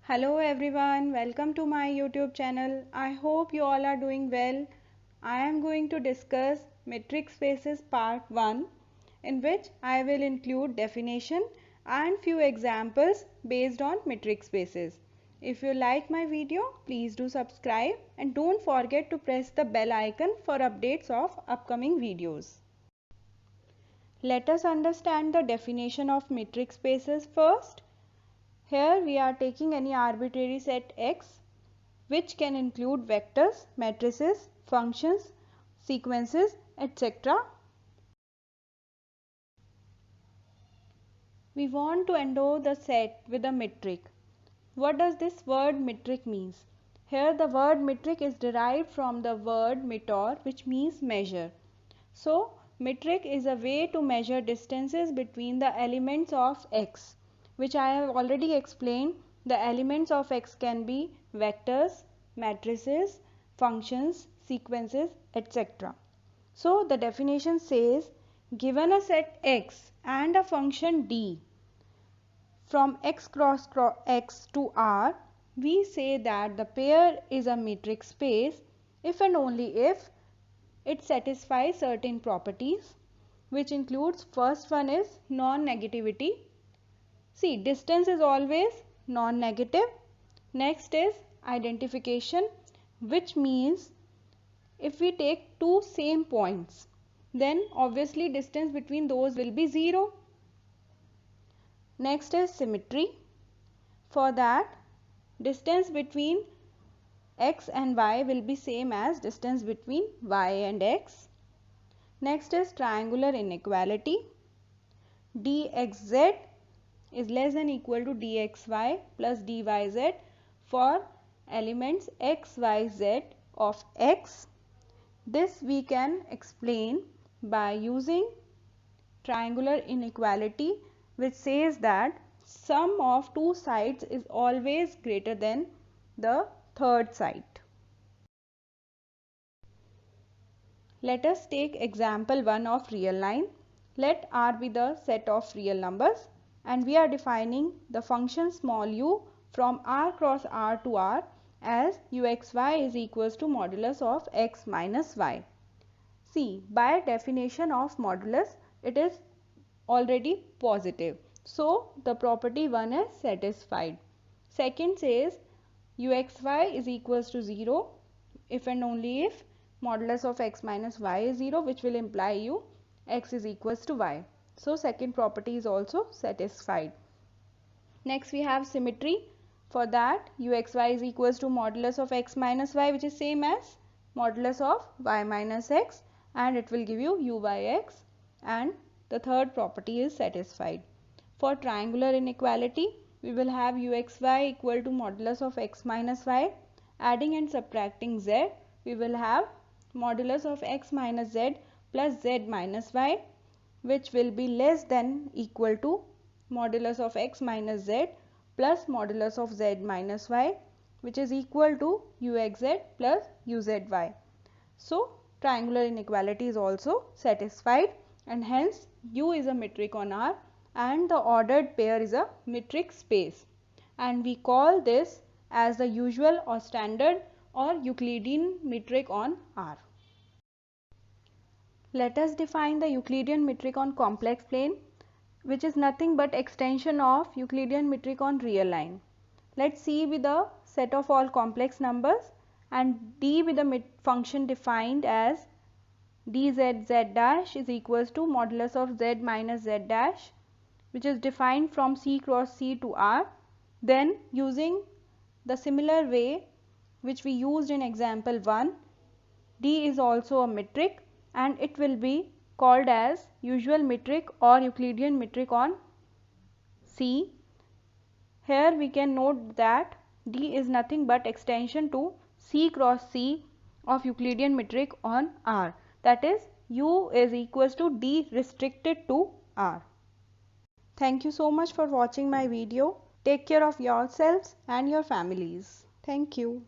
Hello everyone, welcome to my YouTube channel. I hope you all are doing well. I am going to discuss metric spaces part 1, in which I will include definition and few examples based on metric spaces. If you like my video, please do subscribe and don't forget to press the bell icon for updates of upcoming videos. Let us understand the definition of metric spaces first. Here we are taking any arbitrary set X which can include vectors, matrices, functions, sequences, etc. We want to endow the set with a metric. What does this word metric means? Here the word metric is derived from the word meter, which means measure. So metric is a way to measure distances between the elements of X, which I have already explained. The elements of X can be vectors, matrices, functions, sequences, etc. So the definition says, given a set X and a function D from X cross X to R, we say that the pair is a metric space if and only if it satisfies certain properties, which includes first one is non-negativity. See, distance is always non-negative. Next is identification, which means if we take two same points, then obviously distance between those will be 0. Next is symmetry. For that, distance between X and Y will be same as distance between Y and X. Next is triangular inequality. dxz is less than equal to dxy plus dyz for elements x, y, z of X. This we can explain by using triangular inequality, which says that sum of two sides is always greater than the third side. Let us take example 1 of real line. Let R be the set of real numbers and we are defining the function small u from R cross R to R as uxy is equals to modulus of x minus y. See, by definition of modulus, it is already positive. So, the property 1 is satisfied. Second says uxy is equals to 0 if and only if modulus of x minus y is 0, which will imply u x is equals to y. So second property is also satisfied. Next we have symmetry. For that, uxy is equals to modulus of x minus y, which is same as modulus of y minus x, and it will give you uyx, and the third property is satisfied. For triangular inequality, we will have uxy equal to modulus of x minus y. Adding and subtracting z, we will have modulus of x minus z plus z minus y, which will be less than equal to modulus of x minus z plus modulus of z minus y, which is equal to uxz plus uzy. So triangular inequality is also satisfied, and hence U is a metric on R and the ordered pair is a metric space, and we call this as the usual or standard or Euclidean metric on R. Let us define the Euclidean metric on complex plane, which is nothing but extension of Euclidean metric on real line. Let C be the set of all complex numbers and D be the function defined as dz z dash is equals to modulus of z minus z dash, which is defined from C cross C to R. Then using the similar way which we used in example 1, D is also a metric and it will be called as usual metric or Euclidean metric on C. Here we can note that D is nothing but extension to C cross C of Euclidean metric on R, that is U is equals to D restricted to R. Thank you so much for watching my video. Take care of yourselves and your families. Thank you.